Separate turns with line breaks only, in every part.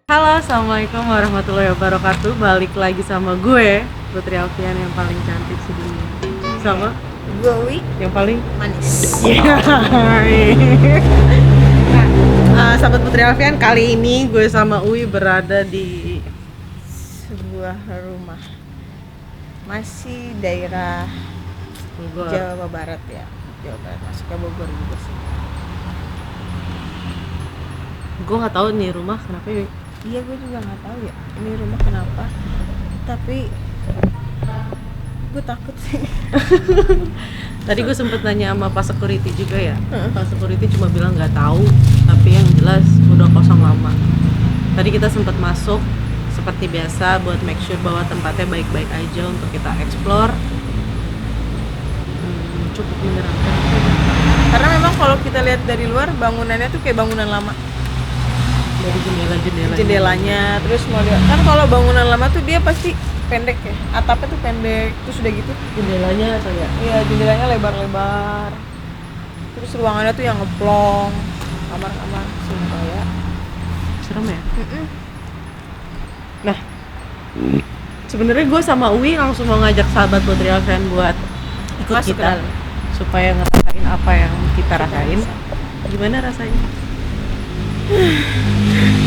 Halo, assalamualaikum warahmatullahi wabarakatuh. Balik lagi sama gue, Putri Alfian yang paling cantik sedunia. Sama
Gue
yang paling
manis.
Sahabat Putri Alfian, kali ini gue sama Uwi berada di
Sebuah rumah masih daerah
Bogor.
Jawa Barat ya. Jawa Barat masuk ke Bogor juga sih.
Gue nggak tahu nih rumah kenapa ya.
Iya, gue juga nggak tahu ya ini rumah kenapa. Tapi gue takut sih.
Tadi gue sempet nanya sama Pak Security juga ya. Pak Security cuma bilang nggak tahu, tapi yang jelas udah kosong lama. Tadi kita sempat masuk seperti biasa buat make sure bahwa tempatnya baik-baik aja untuk kita explore. Cukup menyeramkan.
Karena memang kalau kita lihat dari luar bangunannya tuh kayak bangunan lama.
Dari
Jendelanya terus model kan kalau bangunan lama tuh dia pasti pendek ya. Atapnya tuh pendek terus udah gitu.
jendelanya atau ya?
Iya, jendelanya lebar-lebar. Terus ruangannya tuh yang ngeplong. Kamar-kamar sumpah ya.
Serem ya? Nah, sebenarnya gue sama Uwi langsung mau ngajak sahabat Putri Alfian buat ikut
Masuk ke
kita
dalam.
supaya ngerasain apa yang kita rasain. Gimana rasanya?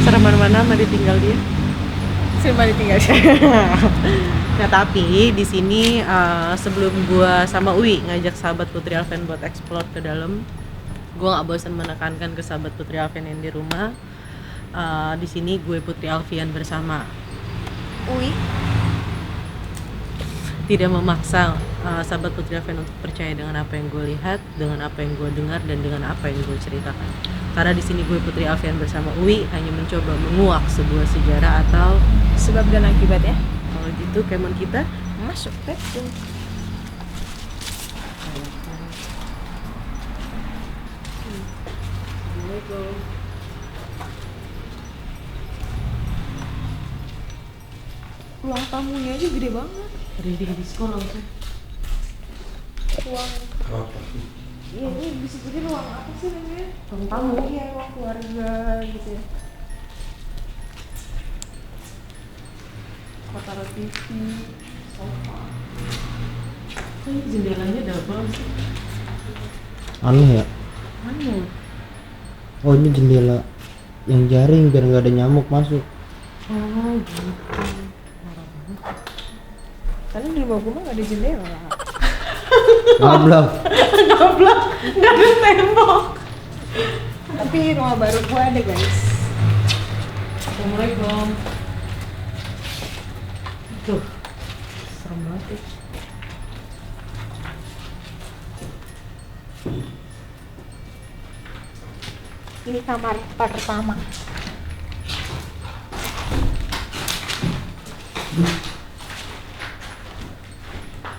Sereman mana sama ditinggal dia?
Cuma ditinggal.
Nah, tapi di sini sebelum gue sama Uwi ngajak sahabat Putri Alfian buat explore ke dalam, gue nggak bosan menekankan ke sahabat Putri Alfian yang di rumah. Di sini gue Putri Alfian bersama
Uwi.
tidak memaksa sahabat Putri Alfian untuk percaya dengan apa yang gue lihat, dengan apa yang gue dengar, dan dengan apa yang gue ceritakan. Karena di sini gue Putri Alfian bersama Uwi hanya mencoba menguak sebuah sejarah atau
Sebab dan akibat ya.
kalau gitu kemon kita
Masuk betul. Ruang tamunya aja gede banget.
reading diskon langsung.
Ruang. Iya, ini disebutnya ruang apa sih namanya?
Ruang tamu.
Iya, ruang keluarga gitu ya.
Taruh TV, sofa. Ini jendelanya double sih.
Aneh ya.
Aneh.
Oh, ini jendela yang jaring biar nggak ada nyamuk masuk.
Oh gitu.
Karena di rumah gue mah gak ada jendela.
Ngablak.
Goblok, nggak ada tembok.
Tapi rumah baru gue ada guys.
Assalamualaikum. Tuh, serem banget ya.
Ini kamar pertama.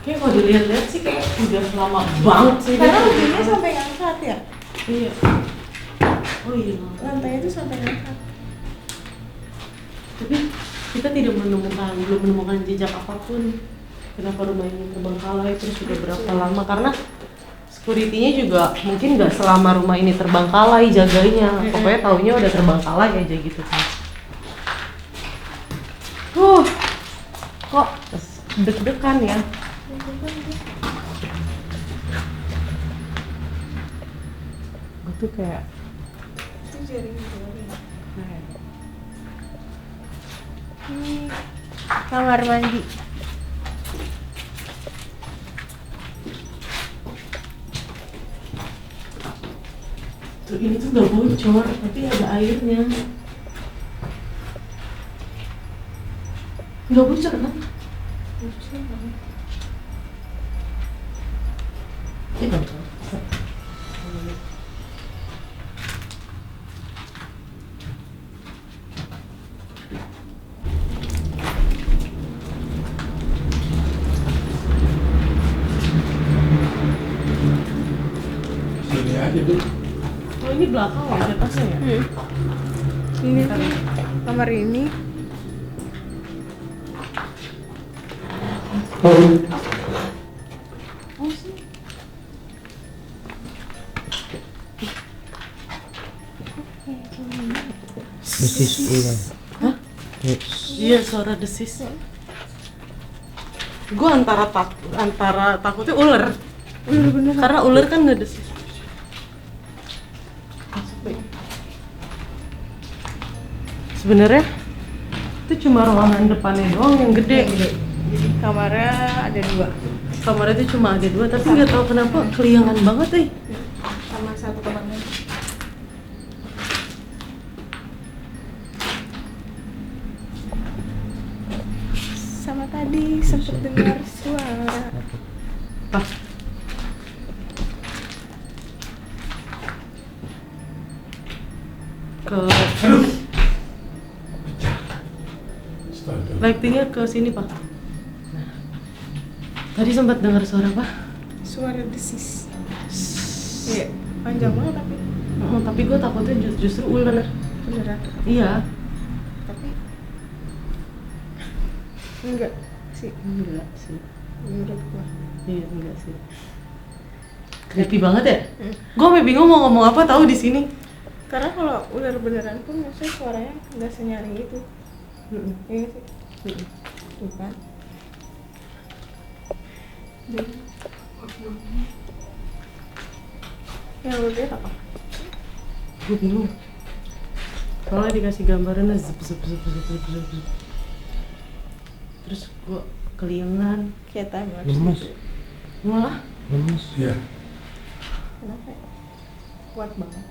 Kayak kalau dilihat-lihat sih kayak udah lama banget sih.
Karena
dia.
ujungnya sampai ngangkat ya.
Iya. Oh iya.
Lantainya tuh sampai ngangkat.
Tapi kita belum menemukan jejak apapun. Kenapa rumah ini terbengkalai terus sudah berapa lama? Karena security-nya juga mungkin nggak selama rumah ini terbengkalai jaganya. Pokoknya taunya udah terbengkalai aja gitu kan. Kok deg-degan ya? Gue tuh kayak
Ini kamar mandi.
tuh ini tuh nggak bocor tapi ada airnya. Nggak bocor kan? Iya.
Sini aja dulu.
Oh ini belakang ya atasnya ya?
Ini tuh kamar ini. Oh sih.
This is ulang.
Hah? Iya, suara desis. Gue antara takutnya ular.
Bener-bener.
Karena ular kan nggak desis. Masuk baik. Sebenarnya itu cuma ruangan depannya doang yang gede.
Jadi kamarnya ada 2.
Kamarnya itu cuma ada 2, tapi nggak tahu kenapa keliangan banget.
Sama satu kamarnya. Sama tadi sempat dengar suara.
Pak. Ke lightingnya ke sini, Pak. Nah. Tadi sempat dengar suara apa?
Suara desis. Iya, panjang banget tapi
Tapi gue takutnya justru ular.
beneran.
Iya.
Tapi enggak sih
Enggak sih.
menurut gua.
Iya, enggak sih. Creepy banget ya? Gue sampe bingung mau ngomong apa tahu di sini.
Karena kalau ular beneran pun maksudnya suaranya nggak senyaring itu. Iya sih. Tuh kan. Yang lu lihat apa?
Gue bingung. Soalnya dikasih gambarannya zep. Terus gue keliangan.
Kayak time lapse.
Lemes.
Malah
Lemes.
Iya.
Kenapa ya? Kuat banget.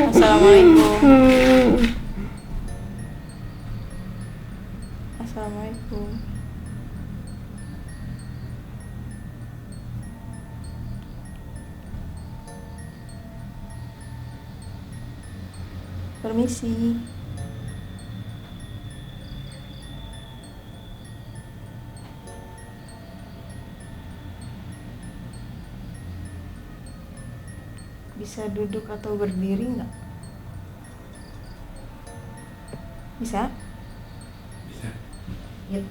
Assalamualaikum. Assalamualaikum. Permisi. Bisa duduk atau berdiri nggak? Bisa?
Bisa.
Yuk.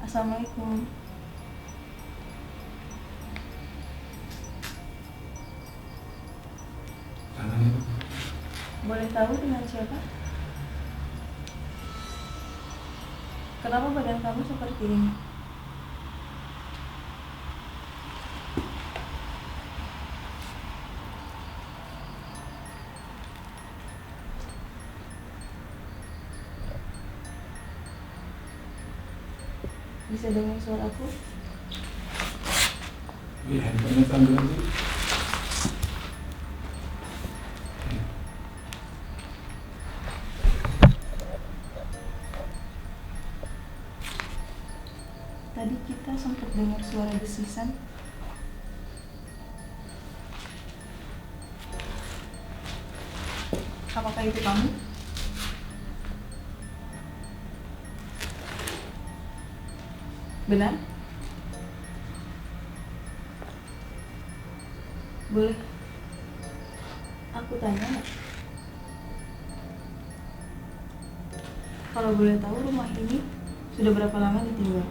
Assalamualaikum.
Tangannya itu.
Boleh tahu dengan siapa? Kenapa badan kamu seperti ini? Bisa dengar suaraku?
Iya, handphonenya sambil aja.
Tadi kita sempat dengar suara desisan. Apakah itu kamu? Benar? Boleh aku tanya nggak? Kalau boleh tahu rumah ini sudah berapa lama ditinggal?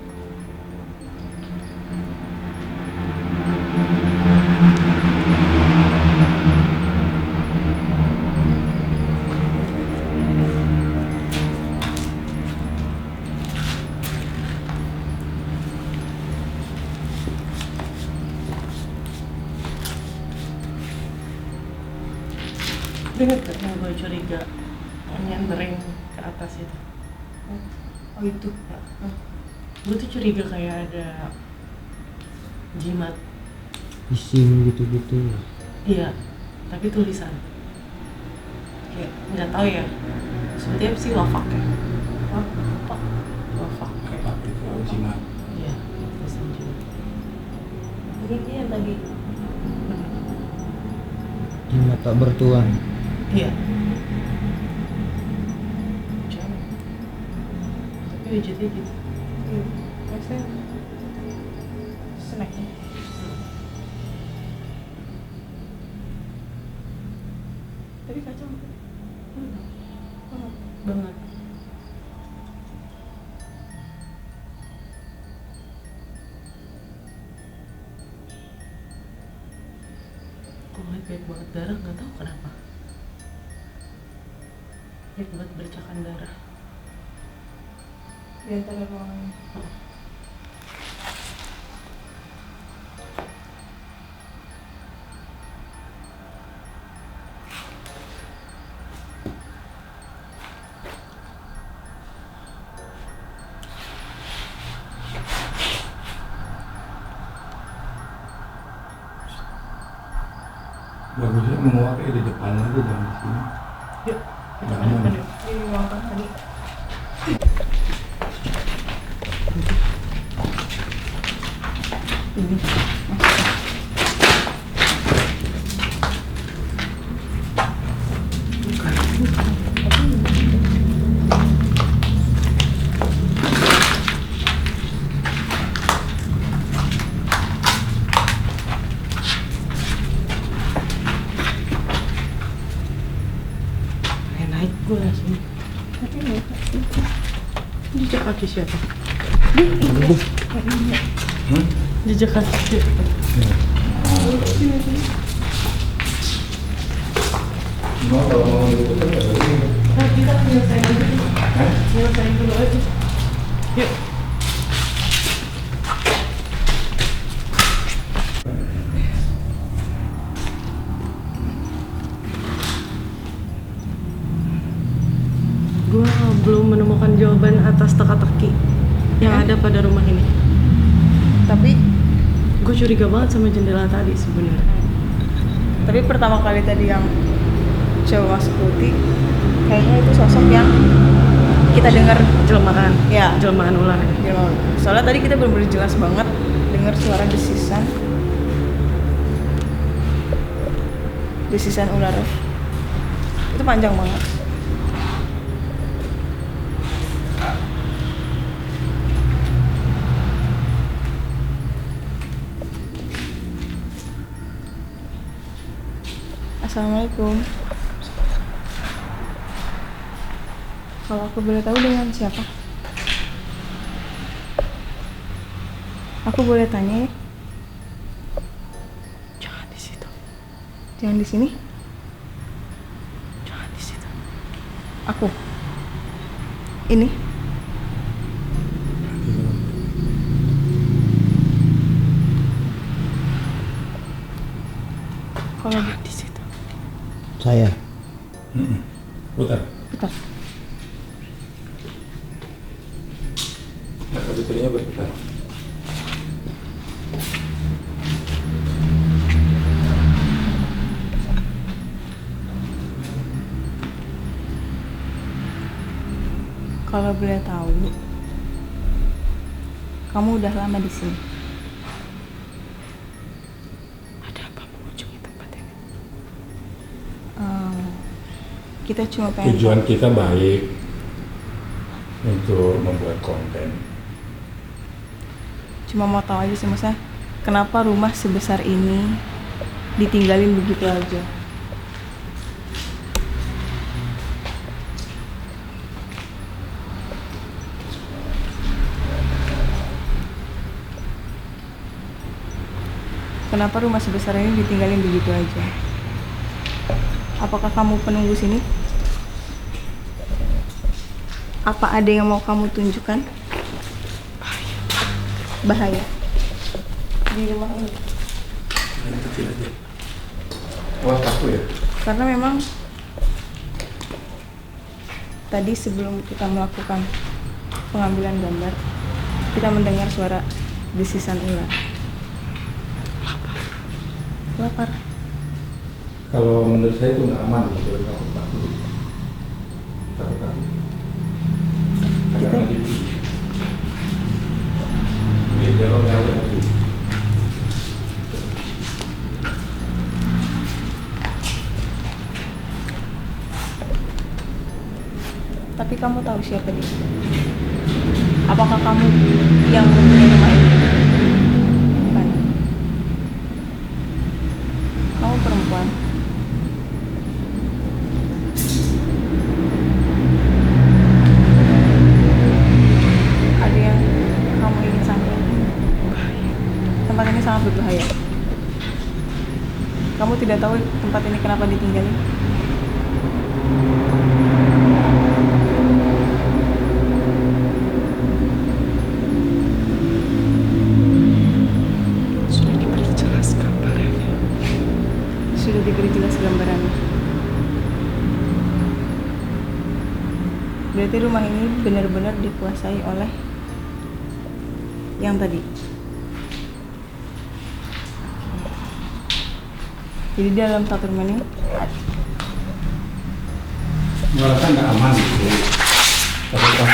Ingat gak yang gue curiga nyenderin ke atas itu?
Oh itu.
Gue tuh curiga kayak ada jimat.
Isim gitu-gitu.
Iya, tapi tulisan. Kayak nggak tahu ya. Sebetulnya sih wafak ya. Wafak. Wafak.
Apa itu jimat?
Iya, tulisan jimat.
Jadi dia yang tadi.
Jimat tak bertuan.
Iya. Jangan. Tapi wujudnya gitu.
Maksudnya snack. Tadi kacang.
Banget. Kok ngeliat banyak banget darah, nggak tahu kenapa. Banyak banget bercakan darah.
Di antara ruangan.
Bagusnya menguaknya di depan aja, jangan di sini.
Yuk, kita
Nggak
ke depan
aman.
yuk.
Di ruangan tadi.
Ini. Naik gue langsung. Jejak kaki siapa? Jejak kaki siapa?
Cuma kalau mau diputar ya boleh.
Nah, kita nyelesain dulu. Nyelesain dulu aja. Yuk. Gue belum menemukan jawaban atas teka-teki yang ada pada rumah ini.
Tapi
Gue curiga banget sama jendela tadi sebenarnya.
pertama kali tadi yang cowok masuk putih, kayaknya itu sosok yang kita dengar.
Jelmaan.
Ya.
Jelmaan ular.
Soalnya tadi kita benar-benar jelas banget dengar suara desisan ular. Itu panjang banget. Assalamualaikum. Kalau aku boleh tahu dengan siapa? Aku boleh tanya ya?
Jangan di situ.
Jangan di sini.
Jangan di situ.
Aku. Ini. Kalau
Jangan di situ.
Saya.
Putar.
putar.
Nah, baterainya berputar.
Kalau boleh tahu, kamu udah lama di sini?
Ada apa mengunjungi tempat ini?
Kita cuma pengen
Tujuan kita baik untuk membuat konten.
cuma mau tahu aja sih Mas, kenapa rumah sebesar ini ditinggalin begitu aja? Kenapa rumah sebesar ini ditinggalin begitu aja? Apakah kamu penunggu sini? Apa ada yang mau kamu tunjukkan? Bahaya. Di rumah ini.
Ini kecil aja. Wah, takut ya?
Karena memang tadi sebelum kita melakukan pengambilan gambar, kita mendengar suara desisan ular. Lapar.
Kalau menurut saya itu nggak aman gitu, takut. Karena gitu. Ini dia kalau nggak ada itu.
Tapi kamu tahu siapa dia? Apakah kamu yang mempunyai rumah ini? Bukan. Kamu perempuan. Ada yang kamu ingin sampaikan? Tempat ini sangat berbahaya. Kamu tidak tahu tempat ini kenapa ditinggalin? Sudah diberi jelas gambarannya. Berarti rumah ini benar-benar dikuasai oleh yang tadi. Jadi dalam satu rumah ini
Merasa nggak aman gitu. Takut.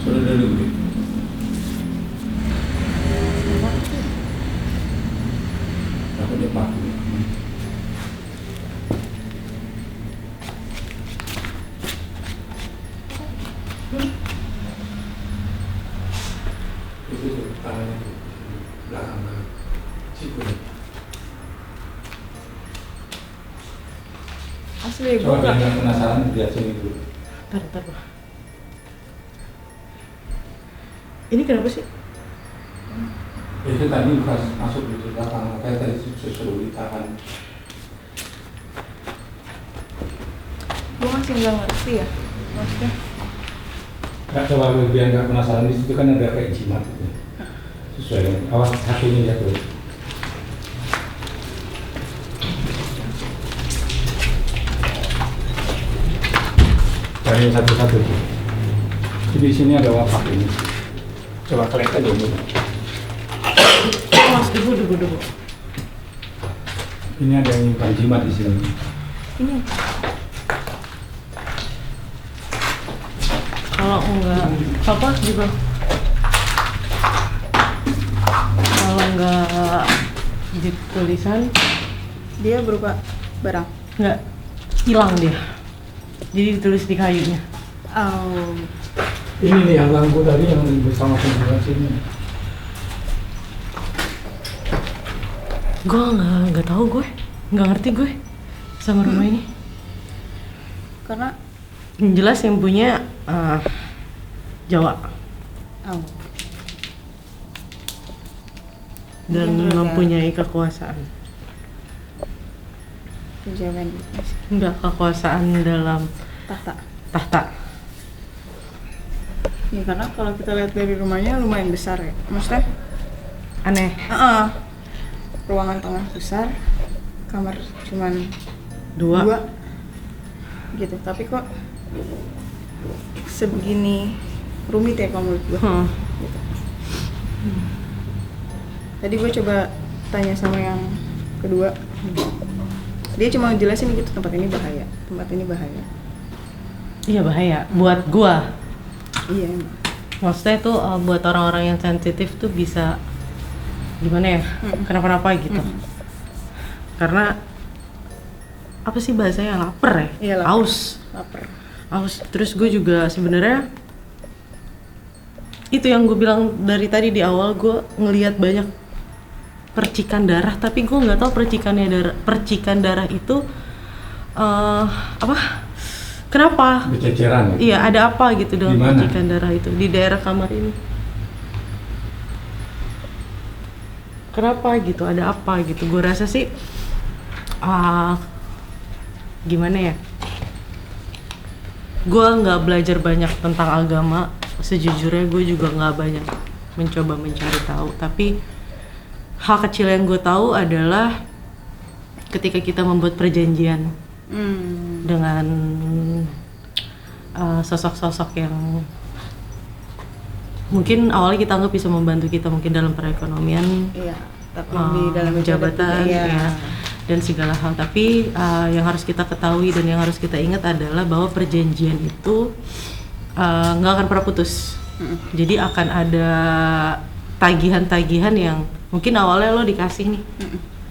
Sudah dulu. Aku cepat. Itu tuh tangannya tuh belakang situ.
asli gue
Coba yang penasaran lihat sini dulu.
Ntar. Ini kenapa sih?
Itu tadi pas masuk di belakang, makanya tadi suruh ditahan.
gue masih nggak ngerti ya maksudnya.
Nggak, coba biar nggak penasaran, di situ kan ada kayak jimat gitu. Sesuai dengan awas hatinya jatuh. Cari satu-satu. Jadi di sini ada wapak ini. Coba kalian aja dulu.
Mas, debu.
Ini ada yang nyimpan jimat di sini.
Ini
Kalau enggak, apa juga? Kalau enggak di tulisan,
dia berupa barang.
enggak hilang dia. Jadi ditulis di kayunya.
Oh,
Ini nih yang ganggu tadi yang bersama penjual sini.
Gue nggak tahu, nggak ngerti gue sama rumah ini.
karena
Yang jelas yang punya Jawa
oh,
dan
Mungkin juga
mempunyai kekuasaan.
kejawen
Enggak kekuasaan dalam
tahta.
tahta.
Ya karena kalau kita lihat dari rumahnya lumayan besar ya. Maksudnya
Aneh.
ruangan tengah besar, kamar cuman
Dua.
gitu. Tapi kok sebegini rumit ya kalau menurut gue. Gitu. Tadi gue coba tanya sama yang kedua, dia cuma jelasin gitu, tempat ini bahaya.
Iya bahaya buat gua.
Iya emang.
Maksudnya tuh buat orang-orang yang sensitif tuh bisa gimana ya? Kenapa-napa gitu. karena apa sih bahasanya, lapar ya?
Iya, lapar.
Lapar. Aus. Terus gue juga sebenarnya itu yang gue bilang dari tadi di awal, gue ngelihat banyak percikan darah, tapi gue nggak tahu percikan darah itu apa? Kenapa?
Berceceran.
Iya, ada apa gitu dengan
Dimana?
percikan darah itu di daerah kamar ini? Kenapa gitu? Ada apa gitu? Gue rasa sih gimana ya? Gue nggak belajar banyak tentang agama, sejujurnya gue juga nggak banyak mencoba mencari tahu. Tapi hal kecil yang gue tahu adalah ketika kita membuat perjanjian dengan sosok-sosok yang mungkin awalnya kita anggap bisa membantu kita mungkin dalam perekonomian,
Iya, tapi di dalam
jabatan,
iya.
ya, dan segala hal. Tapi yang harus kita ketahui dan yang harus kita ingat adalah bahwa perjanjian itu nggak akan pernah putus. Jadi akan ada tagihan-tagihan yang mungkin awalnya lo dikasih nih,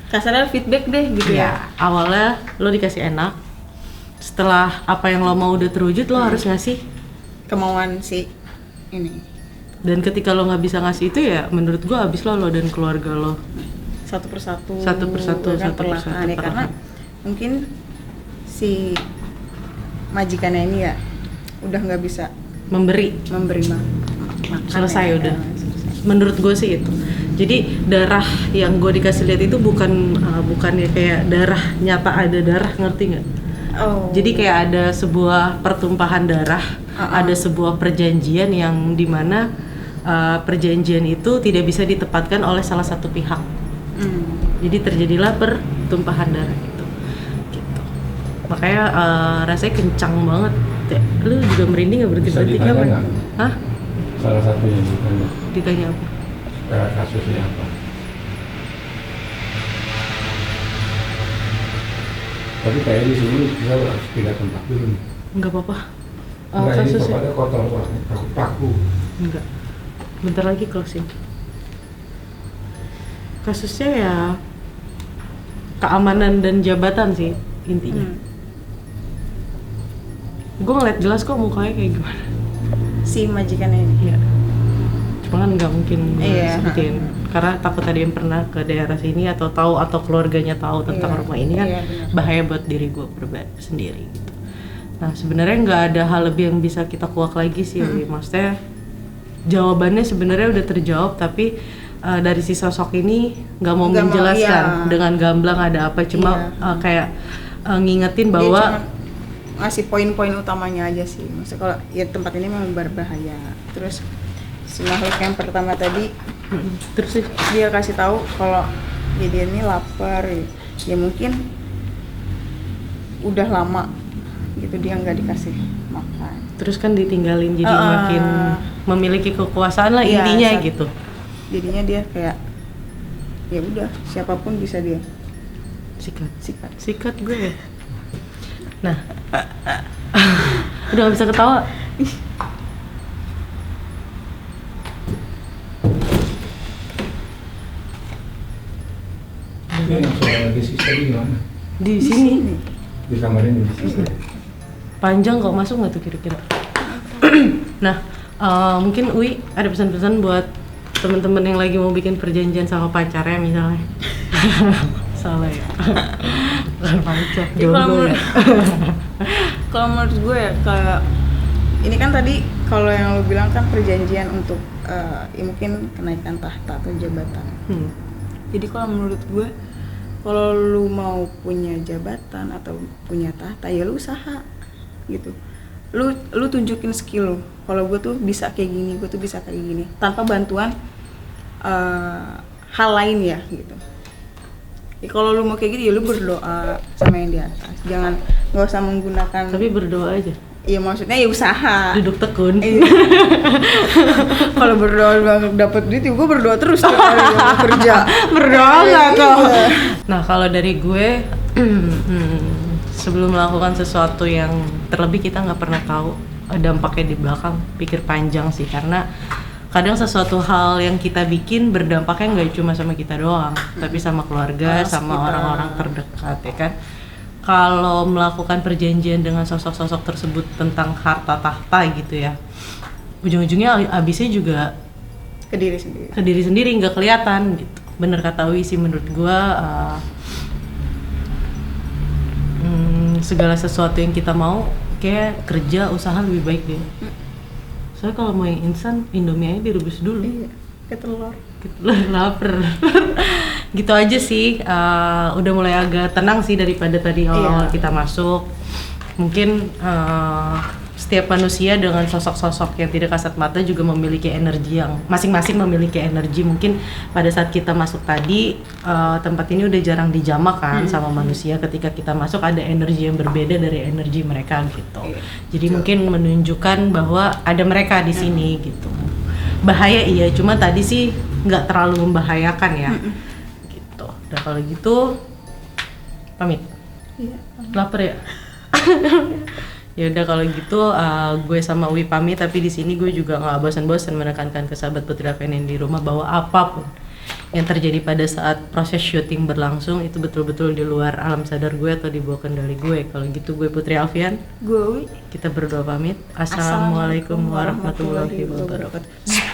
Kasarnya feedback deh gitu ya.
awalnya lo dikasih enak, setelah apa yang lo mau udah terwujud, lo harus ngasih.
Kemauan si ini
Dan ketika lo nggak bisa ngasih itu, ya menurut gua habis lo dan keluarga lo.
satu persatu
Satu persatu,
bahkan
satu persatu,
perlahan ya, karena
perlahan.
mungkin si majikannya ini ya udah nggak bisa
Memberi,
memberi makan
selesai
ya.
udah.
Selesai.
Menurut gue sih itu. Jadi darah yang gue dikasih lihat itu bukannya kayak darah nyata, ada darah, ngerti nggak?
Oh.
Jadi kayak ada sebuah pertumpahan darah, ada sebuah perjanjian yang dimana perjanjian itu tidak bisa ditepatkan oleh salah satu pihak. Jadi terjadilah pertumpahan darah itu. Gitu. Makanya rasanya kencang banget. Lu juga merinding nggak
Bisa
berhenti-berhenti
ditanya
apa?
nggak?
Hah?
Salah satunya ditanya.
Ditanya apa?
Kasusnya apa? Tapi kayak di sini kita harus pindah tempat dulu nih.
Enggak apa-apa.
Enggak, ini
Kasusnya?
tempatnya kotor banget, takut paku.
Enggak. Bentar lagi closing. Kasusnya ya keamanan dan jabatan sih intinya. Gue ngeliat jelas kok mukanya kayak gimana.
Si majikannya ini.
Iya. Cuma kan nggak mungkin gue
Iya.
sebutin karena takut ada yang pernah ke daerah sini atau tahu atau keluarganya tahu tentang
Iya.
rumah ini kan,
Iya, benar.
bahaya buat diri gue sendiri gitu. Nah sebenarnya nggak ada hal lebih yang bisa kita kuak lagi sih, maksudnya jawabannya sebenarnya udah terjawab, tapi dari si sosok ini nggak mau
Nggak mau,
menjelaskan
iya.
dengan gamblang ada apa, cuma kayak ngingetin
Dia
bahwa
cuma ngasih poin-poin utamanya aja sih. Maksudnya kalau ya tempat ini memang berbahaya. Terus si makhluk yang pertama tadi
terus sih
dia kasih tahu kalau ya dia ini lapar ya mungkin udah lama gitu dia nggak dikasih makan.
terus kan ditinggalin jadi makin memiliki kekuasaan lah
Iya,
intinya gitu.
Jadinya dia kayak ya udah siapapun bisa dia
Sikat
sikat.
gue ya. Nah udah gak bisa ketawa.
Ini yang soal disis tadi gimana?
Di sini
Di kamar ini disis.
panjang kok, masuk nggak tuh kira-kira? Nah mungkin Ui ada pesan-pesan buat teman-teman yang lagi mau bikin perjanjian sama pacarnya misalnya. Salah ya. Bukan pacar,
Ya, kalau
jomblo ya.
Kalau menurut gue ya kayak ini kan tadi kalau yang lu bilang kan perjanjian untuk ya mungkin kenaikan tahta atau jabatan. Jadi kalau menurut gue kalau lu mau punya jabatan atau punya tahta ya lu usaha gitu. Lu tunjukin skill lu. Kalau gue tuh bisa kayak gini, gue tuh bisa kayak gini tanpa bantuan hal lain ya gitu. Ya, kalau lu mau kayak gitu ya lu berdoa sama yang di atas. Jangan nggak usah menggunakan.
Tapi berdoa aja.
Iya maksudnya ya usaha.
Duduk tekun.
Kalau berdoa banget dapat duit, ya gue berdoa terus tiap kali gua kerja.
Berdoa nggak
Iya.
kok? Nah kalau dari gue, sebelum melakukan sesuatu yang terlebih kita nggak pernah tahu dampaknya di belakang, pikir panjang sih, karena kadang sesuatu hal yang kita bikin berdampaknya nggak cuma sama kita doang, tapi sama keluarga, sama orang-orang terdekat ya kan. Kalau melakukan perjanjian dengan sosok-sosok tersebut tentang harta tahta gitu ya, ujung-ujungnya habisnya juga
Ke diri sendiri.
Nggak kelihatan gitu. Bener kata Wi sih menurut gua, segala sesuatu yang kita mau kayak kerja usaha lebih baik deh. Soalnya kalau mau yang instan, Indomie aja direbus dulu.
Iya, kayak telur.
Gitu lah, lapar. Gitu aja sih. Udah mulai agak tenang sih daripada tadi awal kita masuk. Mungkin setiap manusia dengan sosok-sosok yang tidak kasat mata juga memiliki energi yang masing-masing memiliki energi. Mungkin pada saat kita masuk tadi, tempat ini udah jarang dijamah kan sama manusia. Ketika kita masuk ada energi yang berbeda dari energi mereka gitu. Jadi mungkin menunjukkan bahwa ada mereka di sini gitu. Bahaya iya, cuma tadi sih nggak terlalu membahayakan ya. Gitu. Dan kalau gitu pamit.
Iya.
Lapar ya? Ya udah kalau gitu gue sama Wi pamit, tapi di sini gue juga nggak bosan-bosan menekankan ke sahabat Putri Raffenein di rumah bahwa apapun yang terjadi pada saat proses syuting berlangsung itu betul-betul di luar alam sadar gue atau di bawah kendali gue. Kalau gitu gue Putri Alfian,
Gue Wi.
kita berdua pamit. Assalamualaikum warahmatullahi wabarakatuh.